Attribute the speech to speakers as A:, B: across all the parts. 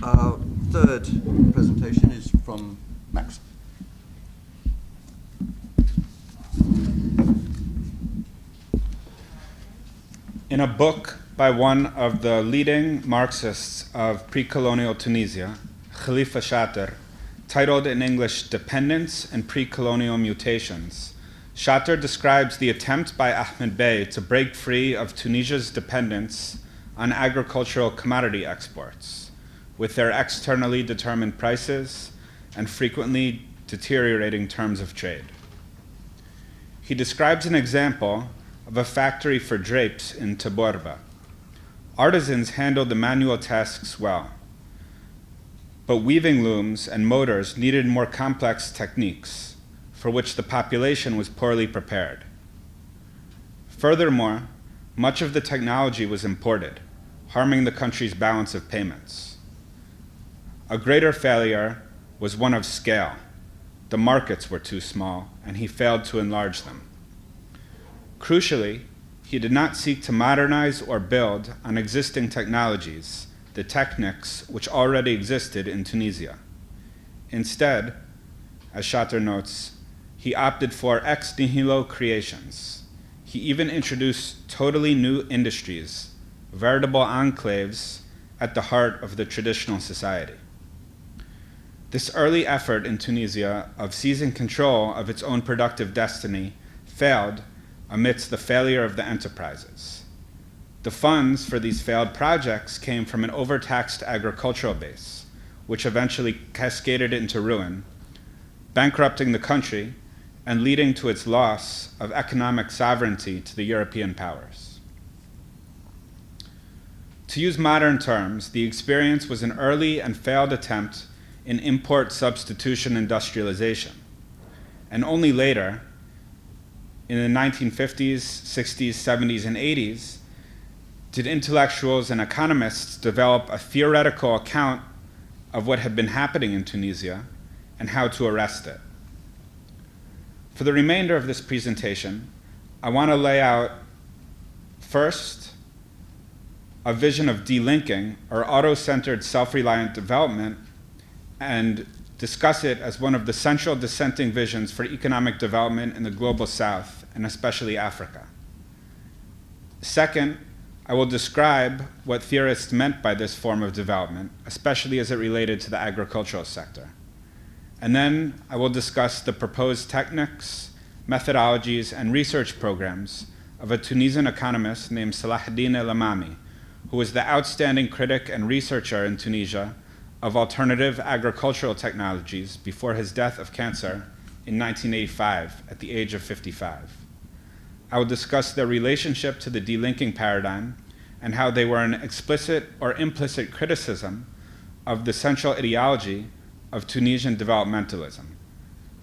A: Our third presentation is from Max.
B: In a book by one of the leading Marxists of pre-colonial Tunisia, Khalifa Shatter, titled in English Dependence and Pre-Colonial Mutations, Shatter describes the attempt by Ahmed Bey to break free of Tunisia's dependence on agricultural commodity exports, with their externally determined prices and frequently deteriorating terms of trade. He describes an example of a factory for drapes in Taborba. Artisans handled the manual tasks well, but weaving looms and motors needed more complex techniques, for which the population was poorly prepared. Furthermore, much of the technology was imported, harming the country's balance of payments. A greater failure was one of scale. The markets were too small, and he failed to enlarge them. Crucially, he did not seek to modernize or build on existing technologies, the techniques which already existed in Tunisia. Instead, as Shatter notes, he opted for ex nihilo creations. He even introduced totally new industries, veritable enclaves at the heart of the traditional society. This early effort in Tunisia of seizing control of its own productive destiny failed amidst the failure of the enterprises. The funds for these failed projects came from an overtaxed agricultural base, which eventually cascaded into ruin, bankrupting the country and leading to its loss of economic sovereignty to the European powers. To use modern terms, the experience was an early and failed attempt in import substitution industrialization, and only later, in the 1950s, 60s, 70s, and 80s, did intellectuals and economists develop a theoretical account of what had been happening in Tunisia and how to arrest it. For the remainder of this presentation, I want to lay out, first, a vision of delinking, or auto-centered self-reliant development, and discuss it as one of the central dissenting visions for economic development in the global South, and especially Africa. Second, I will describe what theorists meant by this form of development, especially as it related to the agricultural sector. And then I will discuss the proposed techniques, methodologies, and research programs of a Tunisian economist named Salaheddine el Amami, who was the outstanding critic and researcher in Tunisia of alternative agricultural technologies before his death of cancer in 1985 at the age of 55. I will discuss their relationship to the delinking paradigm and how they were an explicit or implicit criticism of the central ideology of Tunisian developmentalism,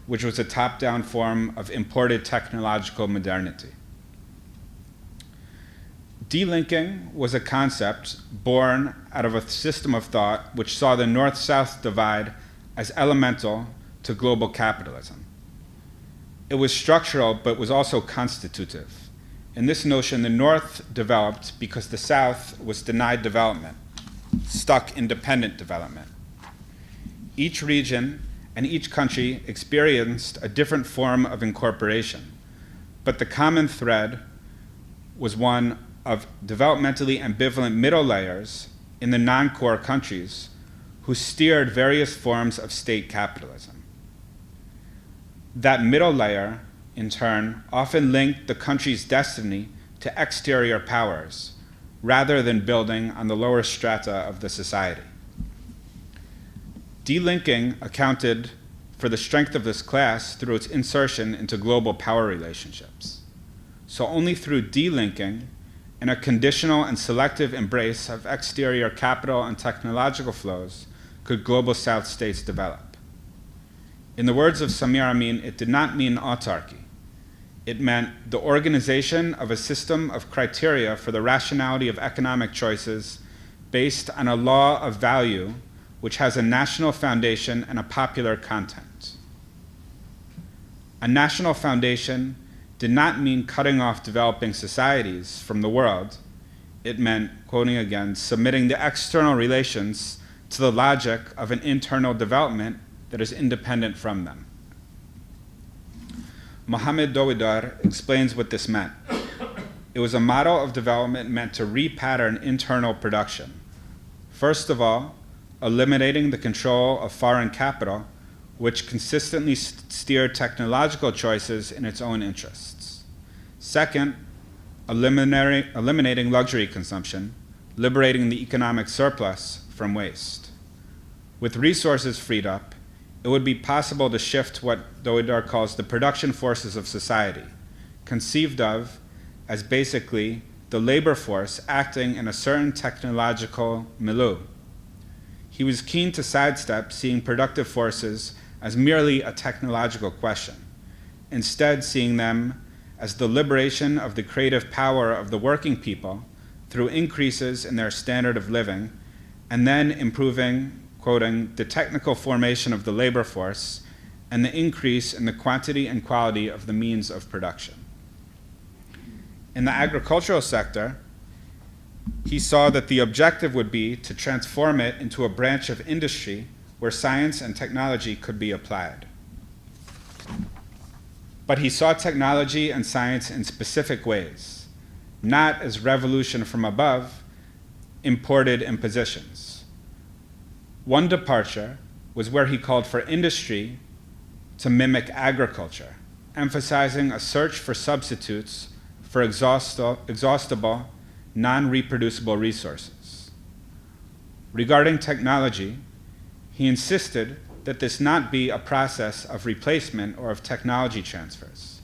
B: which was a top-down form of imported technological modernity. Delinking was a concept born out of a system of thought which saw the North-South divide as elemental to global capitalism. It was structural, but was also constitutive. In this notion, the North developed because the South was denied development, stuck in dependent development. Each region and each country experienced a different form of incorporation, but the common thread was one of developmentally ambivalent middle layers in the non-core countries who steered various forms of state capitalism. That middle layer, in turn, often linked the country's destiny to exterior powers rather than building on the lower strata of the society. Delinking accounted for the strength of this class through its insertion into global power relationships. So only through delinking and a conditional and selective embrace of exterior capital and technological flows could global South states develop. In the words of Samir Amin, it did not mean autarky. It meant the organization of a system of criteria for the rationality of economic choices based on a law of value which has a national foundation and a popular content. A national foundation did not mean cutting off developing societies from the world. It meant, quoting again, submitting the external relations to the logic of an internal development that is independent from them. Mohamed Dowidar explains what this meant. It was a model of development meant to repattern internal production. First of all, eliminating the control of foreign capital, which consistently steered technological choices in its own interests. Second, eliminating luxury consumption, liberating the economic surplus from waste. With resources freed up, it would be possible to shift what Dowidar calls the production forces of society, conceived of as basically the labor force acting in a certain technological milieu. He was keen to sidestep seeing productive forces as merely a technological question, instead seeing them as the liberation of the creative power of the working people through increases in their standard of living, and then improving, quoting, the technical formation of the labor force and the increase in the quantity and quality of the means of production. In the agricultural sector, he saw that the objective would be to transform it into a branch of industry where science and technology could be applied. But he saw technology and science in specific ways, not as revolution from above, imported impositions. One departure was where he called for industry to mimic agriculture, emphasizing a search for substitutes for exhaustible, non-reproducible resources. Regarding technology, he insisted that this not be a process of replacement or of technology transfers.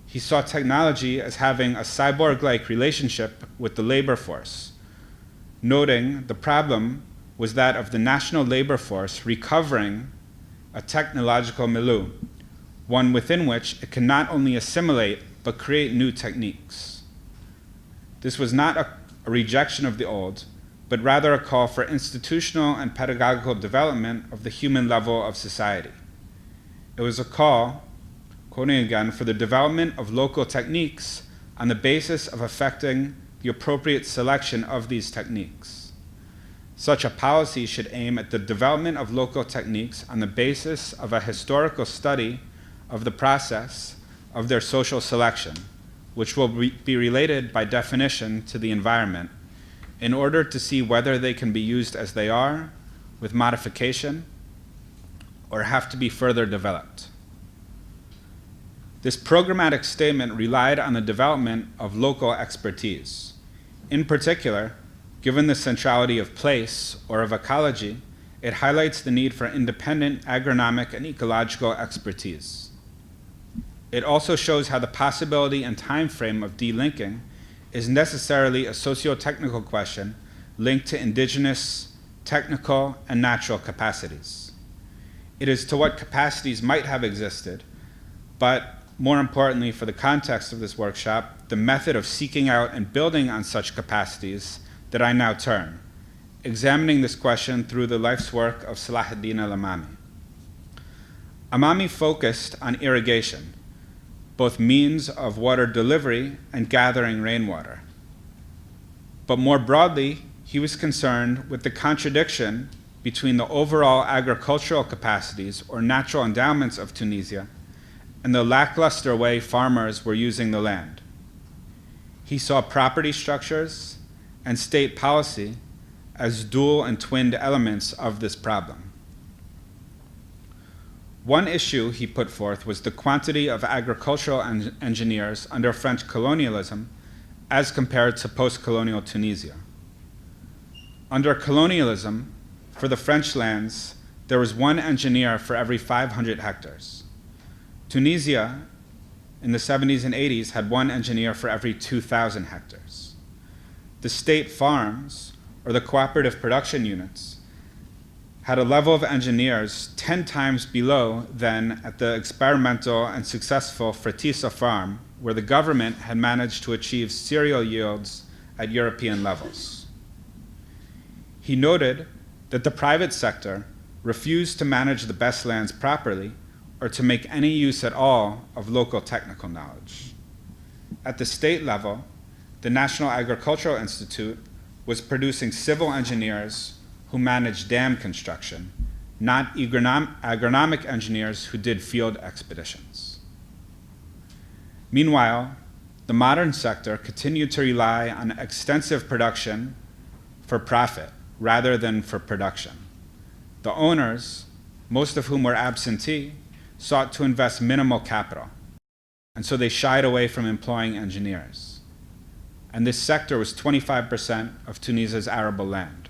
B: He saw technology as having a cyborg-like relationship with the labor force, noting the problem was that of the national labor force recovering a technological milieu, one within which it can not only assimilate but create new techniques. This was not a rejection of the old, but rather a call for institutional and pedagogical development of the human level of society. It was a call, quoting again, for the development of local techniques on the basis of effecting the appropriate selection of these techniques. Such a policy should aim at the development of local techniques on the basis of a historical study of the process of their social selection, which will be related by definition to the environment, in order to see whether they can be used as they are, with modification, or have to be further developed. This programmatic statement relied on the development of local expertise. In particular, given the centrality of place or of ecology, it highlights the need for independent agronomic and ecological expertise. It also shows how the possibility and time frame of delinking is necessarily a socio-technical question linked to indigenous, technical, and natural capacities. It is to what capacities might have existed, but more importantly for the context of this workshop, the method of seeking out and building on such capacities that I now turn, examining this question through the life's work of Salaheddine el Amami. Amami focused on irrigation, both means of water delivery and gathering rainwater. But more broadly, he was concerned with the contradiction between the overall agricultural capacities or natural endowments of Tunisia and the lackluster way farmers were using the land. He saw property structures and state policy as dual and twinned elements of this problem. One issue he put forth was the quantity of agricultural engineers under French colonialism as compared to post-colonial Tunisia. Under colonialism, for the French lands, there was one engineer for every 500 hectares. Tunisia, in the 70s and 80s, had one engineer for every 2,000 hectares. The state farms, or the cooperative production units, had a level of engineers 10 times below than at the experimental and successful Fretisa farm, where the government had managed to achieve cereal yields at European levels. He noted that the private sector refused to manage the best lands properly or to make any use at all of local technical knowledge. At the state level, the National Agricultural Institute was producing civil engineers who managed dam construction, not agronomic engineers who did field expeditions. Meanwhile, the modern sector continued to rely on extensive production for profit rather than for production. The owners, most of whom were absentee, sought to invest minimal capital, and so they shied away from employing engineers. And this sector was 25% of Tunisia's arable land.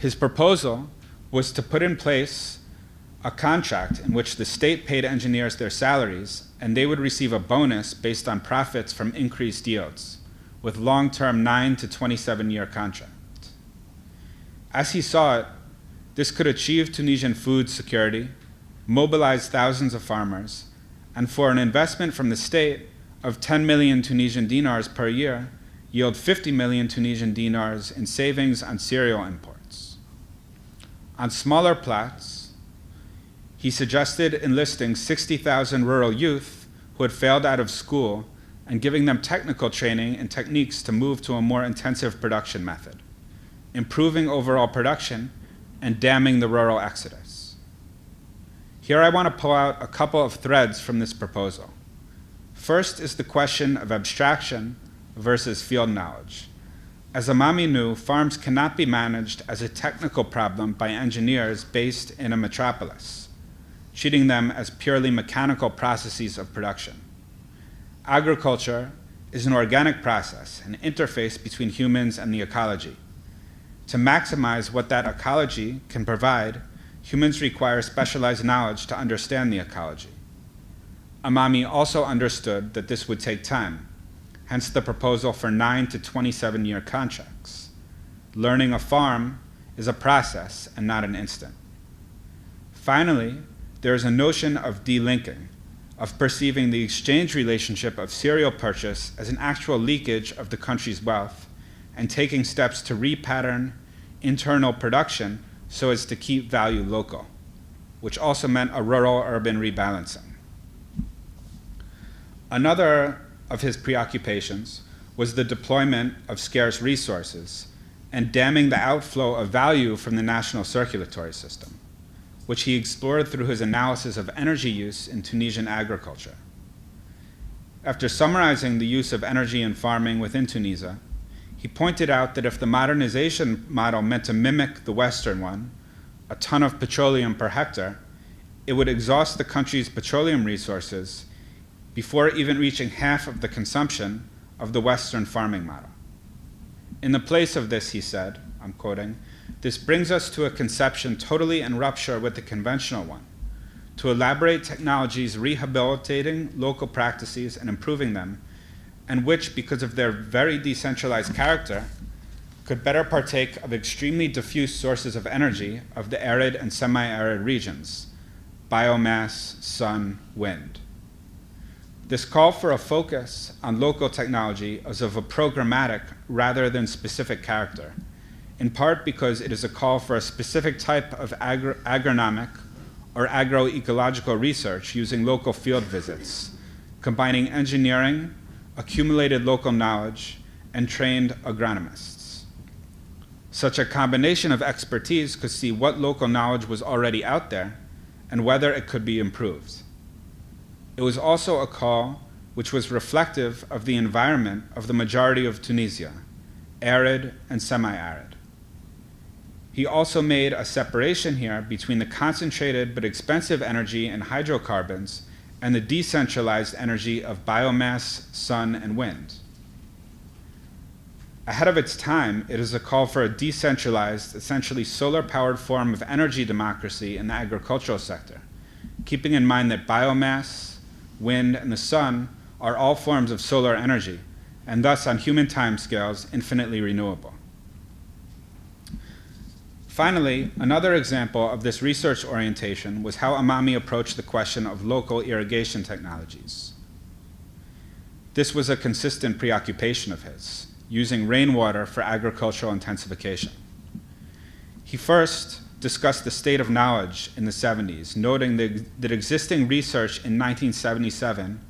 B: His proposal was to put in place a contract in which the state paid engineers their salaries and they would receive a bonus based on profits from increased yields, with long-term 9 to 27-year contracts. As he saw it, this could achieve Tunisian food security, mobilize thousands of farmers, and for an investment from the state of 10 million Tunisian dinars per year, yield 50 million Tunisian dinars in savings on cereal imports. On smaller plots, he suggested enlisting 60,000 rural youth who had failed out of school and giving them technical training and techniques to move to a more intensive production method, improving overall production and damming the rural exodus. Here I want to pull out a couple of threads from this proposal. First is the question of abstraction versus field knowledge. As Amami knew, farms cannot be managed as a technical problem by engineers based in a metropolis, treating them as purely mechanical processes of production. Agriculture is an organic process, an interface between humans and the ecology. To maximize what that ecology can provide, humans require specialized knowledge to understand the ecology. Amami also understood that this would take time, hence the proposal for 9 to 27-year contracts. Learning a farm is a process and not an instant. Finally, there is a notion of delinking, of perceiving the exchange relationship of cereal purchase as an actual leakage of the country's wealth and taking steps to repattern internal production so as to keep value local, which also meant a rural-urban rebalancing. Another of his preoccupations was the deployment of scarce resources and damming the outflow of value from the national circulatory system, which he explored through his analysis of energy use in Tunisian agriculture. After summarizing the use of energy in farming within Tunisia, he pointed out that if the modernization model meant to mimic the Western one, a ton of petroleum per hectare, it would exhaust the country's petroleum resources before even reaching half of the consumption of the Western farming model. In the place of this, he said, I'm quoting, "This brings us to a conception totally in rupture with the conventional one, to elaborate technologies rehabilitating local practices and improving them, and which, because of their very decentralized character, could better partake of extremely diffuse sources of energy of the arid and semi-arid regions, biomass, sun, wind." This call for a focus on local technology is of a programmatic rather than specific character, in part because it is a call for a specific type of agronomic or agroecological research using local field visits, combining engineering, accumulated local knowledge, and trained agronomists. Such a combination of expertise could see what local knowledge was already out there and whether it could be improved. It was also a call which was reflective of the environment of the majority of Tunisia, arid and semi-arid. He also made a separation here between the concentrated but expensive energy in hydrocarbons and the decentralized energy of biomass, sun, and wind. Ahead of its time, it is a call for a decentralized, essentially solar-powered form of energy democracy in the agricultural sector, keeping in mind that biomass, wind, and the sun are all forms of solar energy, and thus on human timescales, infinitely renewable. Finally, another example of this research orientation was how Amami approached the question of local irrigation technologies. This was a consistent preoccupation of his, using rainwater for agricultural intensification. He first discussed the state of knowledge in the 70s, noting that existing research in 1977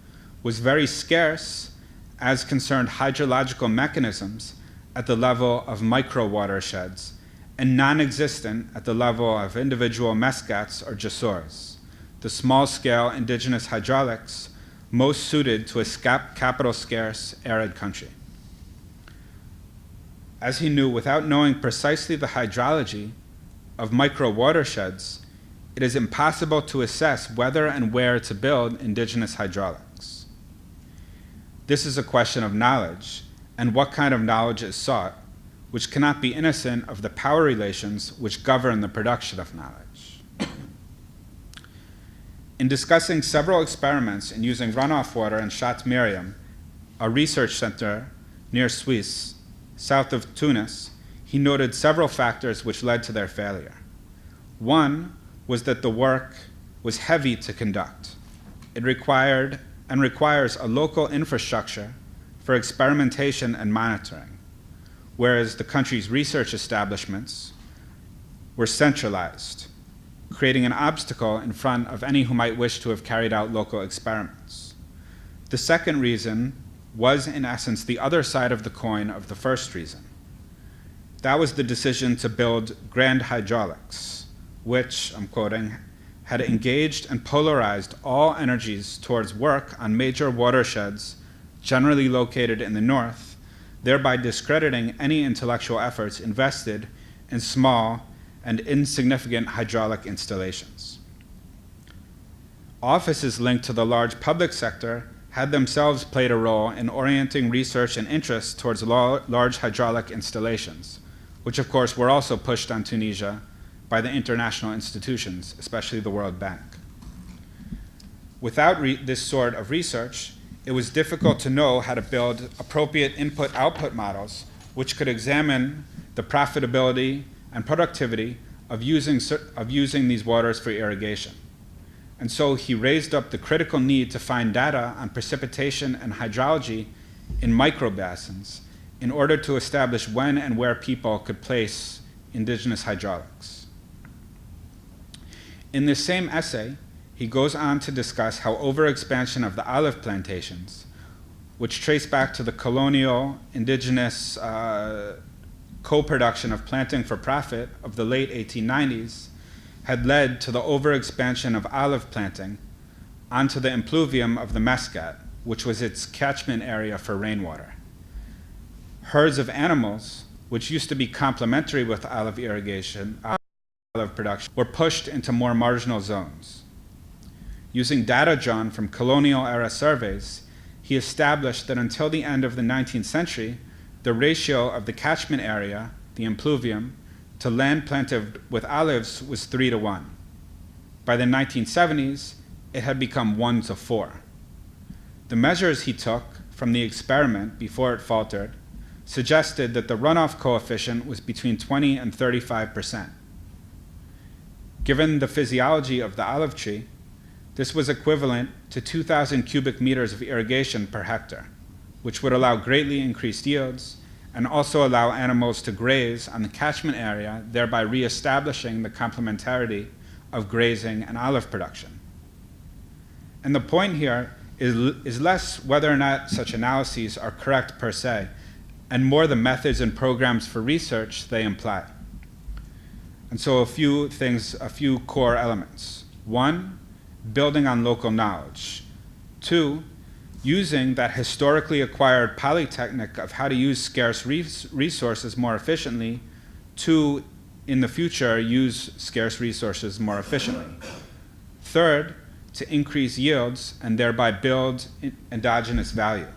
B: was very scarce as concerned hydrological mechanisms at the level of micro watersheds and non-existent at the level of individual mescats or jasors, the small-scale indigenous hydraulics most suited to a capital-scarce, arid country. As he knew, without knowing precisely the hydrology of micro-watersheds, it is impossible to assess whether and where to build indigenous hydraulics. This is a question of knowledge, and what kind of knowledge is sought, which cannot be innocent of the power relations which govern the production of knowledge. In discussing several experiments in using runoff water in Shat Miriam, a research center near Suisse, south of Tunis, he noted several factors which led to their failure. One was that the work was heavy to conduct. It required and requires a local infrastructure for experimentation and monitoring, whereas the country's research establishments were centralized, creating an obstacle in front of any who might wish to have carried out local experiments. The second reason was, in essence, the other side of the coin of the first reason. That was the decision to build grand hydraulics, which, I'm quoting, had engaged and polarized all energies towards work on major watersheds generally located in the north, thereby discrediting any intellectual efforts invested in small and insignificant hydraulic installations. Offices linked to the large public sector had themselves played a role in orienting research and interest towards large hydraulic installations, which of course were also pushed on Tunisia by the international institutions, especially the World Bank. Without this sort of research, it was difficult to know how to build appropriate input-output models which could examine the profitability and productivity of using these waters for irrigation. And so he raised up the critical need to find data on precipitation and hydrology in microbasins in order to establish when and where people could place indigenous hydraulics. In this same essay, he goes on to discuss how overexpansion of the olive plantations, which trace back to the colonial indigenous co-production of planting for profit of the late 1890s, had led to the overexpansion of olive planting onto the impluvium of the Muscat, which was its catchment area for rainwater. Herds of animals, which used to be complementary with olive irrigation, olive production, were pushed into more marginal zones. Using data drawn from colonial-era surveys, he established that until the end of the 19th century, the ratio of the catchment area, the impluvium, to land planted with olives was 3-to-1. By the 1970s, it had become 1-to-4. The measures he took from the experiment before it faltered suggested that the runoff coefficient was between 20 and 35%. Given the physiology of the olive tree, this was equivalent to 2,000 cubic meters of irrigation per hectare, which would allow greatly increased yields and also allow animals to graze on the catchment area, thereby reestablishing the complementarity of grazing and olive production. And the point here is less whether or not such analyses are correct per se, and more the methods and programs for research they imply. And so a few core elements. 1, building on local knowledge. 2, using that historically acquired polytechnic of how to use scarce resources more efficiently to, in the future, use scarce resources more efficiently. 3rd, to increase yields and thereby build endogenous value.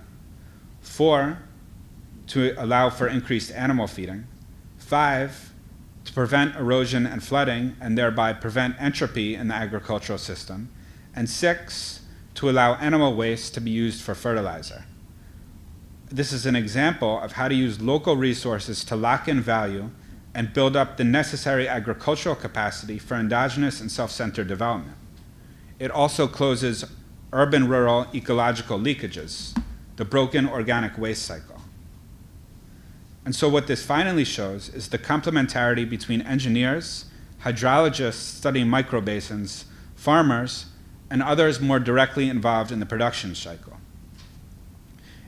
B: 4, to allow for increased animal feeding. 5, to prevent erosion and flooding and thereby prevent entropy in the agricultural system. And 6, to allow animal waste to be used for fertilizer. This is an example of how to use local resources to lock in value and build up the necessary agricultural capacity for endogenous and self-centered development. It also closes urban-rural ecological leakages, the broken organic waste cycle. And so what this finally shows is the complementarity between engineers, hydrologists studying microbasins, farmers, and others more directly involved in the production cycle.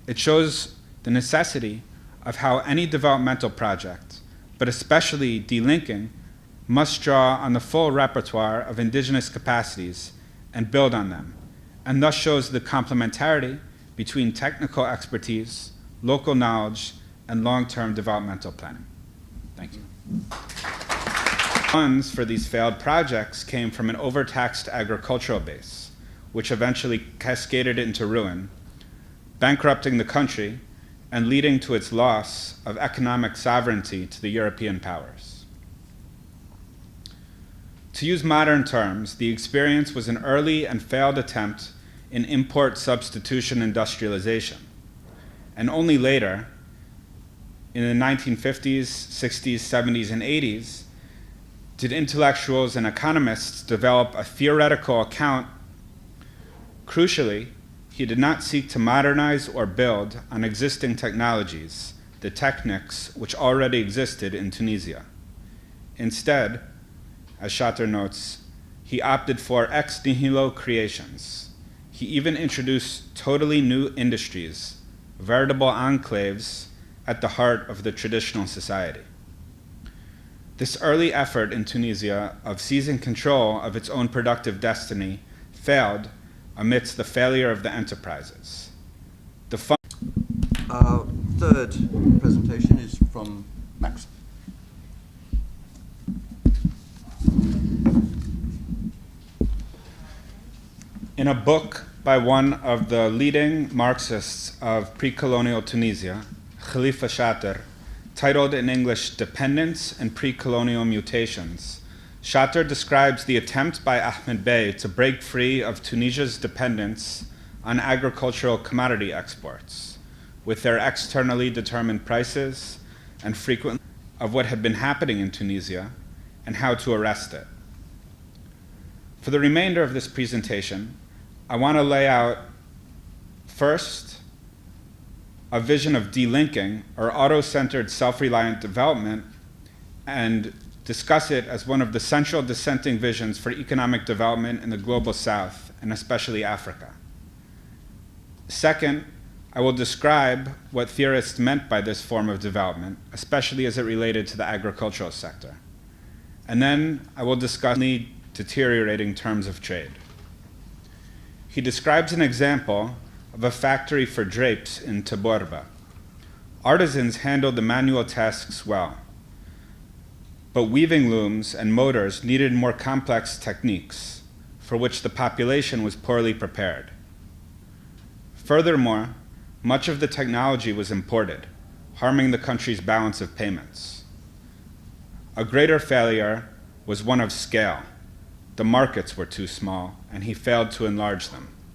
B: It shows the necessity of how any developmental project but especially delinking, must draw on the full repertoire of indigenous capacities and build on them, and thus shows the complementarity between technical expertise, local knowledge, and long-term developmental planning. Thank you. Funds for these failed projects came from an overtaxed agricultural base, which eventually cascaded into ruin, bankrupting the country and leading to its loss of economic sovereignty to the European powers. To use modern terms, the experience was an early and failed attempt in import substitution industrialization, and only later, in the 1950s, 60s, 70s, and 80s, did intellectuals and economists develop a theoretical account. Crucially, he did not seek to modernize or build on existing technologies, the techniques which already existed in Tunisia. Instead, as Shatter notes, he opted for ex nihilo creations. He even introduced totally new industries, veritable enclaves at the heart of the traditional society. This early effort in Tunisia of seizing control of its own productive destiny failed amidst the failure of the enterprises.
A: Our third presentation is from Max.
B: In a book by one of the leading Marxists of pre-colonial Tunisia, Khalifa Shatter, titled in English Dependence and Pre-Colonial Mutations, Shatter describes the attempt by Ahmed Bey to break free of Tunisia's dependence on agricultural commodity exports, with their externally determined prices and frequently of what had been happening in Tunisia and how to arrest it. For the remainder of this presentation, I want to lay out, first, a vision of delinking, or auto-centered self-reliant development, and discuss it as one of the central dissenting visions for economic development in the global south, and especially Africa. Second, I will describe what theorists meant by this form of development, especially as it related to the agricultural sector. And then I will discuss the deteriorating terms of trade. He describes an example of a factory for drapes in Taborba. Artisans handled the manual tasks well, but weaving looms and motors needed more complex techniques, for which the population was poorly prepared. Furthermore, much of the technology was imported, harming the country's balance of payments. A greater failure was one of scale. The markets were too small, and he failed to enlarge them.